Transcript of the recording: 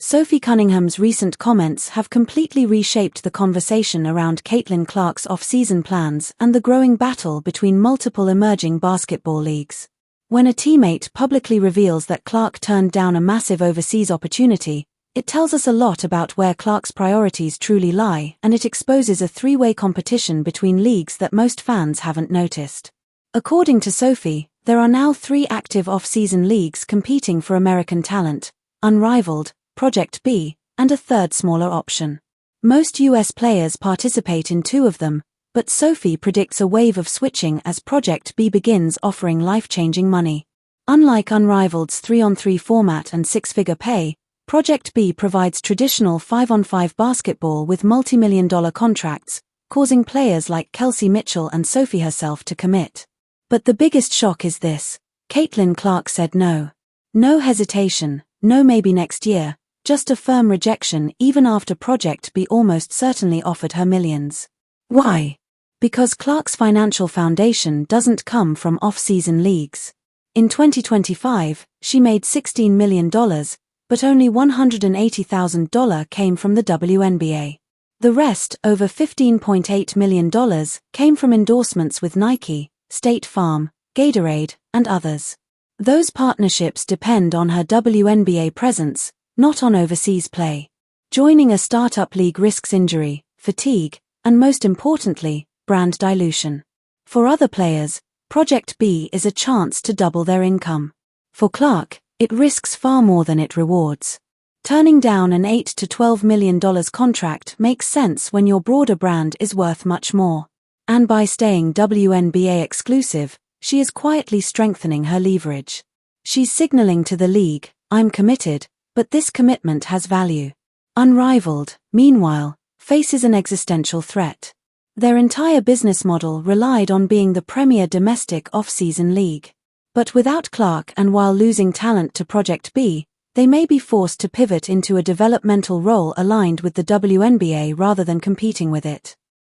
Sophie Cunningham's recent comments have completely reshaped the conversation around Caitlin Clark's off-season plans and the growing battle between multiple emerging basketball leagues. When a teammate publicly reveals that Clark turned down a massive overseas opportunity, it tells us a lot about where Clark's priorities truly lie, and it exposes a three-way competition between leagues that most fans haven't noticed. According to Sophie, there are now 3 active off-season leagues competing for American talent: Unrivaled, ProjectPit, and a third smaller option. Most US players participate in 2 of them, but Sophie predicts a wave of switching as ProjectPit begins offering life-changing money. Unlike Unrivaled's 3-on-3 format and 6-figure pay, ProjectPit provides traditional 5-on-5 basketball with multi-million-dollar contracts, causing players like Kelsey Mitchell and Sophie herself to commit. But the biggest shock is this: Caitlin Clark said no. No hesitation, no maybe next year, just a firm rejection even after ProjectPit almost certainly offered her millions. Why? Because Clark's financial foundation doesn't come from off-season leagues. In 2025, she made $16 million, but only $180,000 came from the WNBA. The rest, over $15.8 million, came from endorsements with Nike, State Farm, Gatorade, and others. Those partnerships depend on her WNBA presence, not on overseas play. Joining a startup league risks injury, fatigue, and most importantly, brand dilution. For other players, ProjectPit is a chance to double their income. For Clark, it risks far more than it rewards. Turning down an $8 to $12 million contract makes sense when your broader brand is worth much more. And by staying WNBA exclusive, she is quietly strengthening her leverage. She's signaling to the league, "I'm committed, but this commitment has value." Unrivaled, meanwhile, faces an existential threat. Their entire business model relied on being the premier domestic off-season league. But without Clark and while losing talent to ProjectPit, they may be forced to pivot into a developmental role aligned with the WNBA rather than competing with it.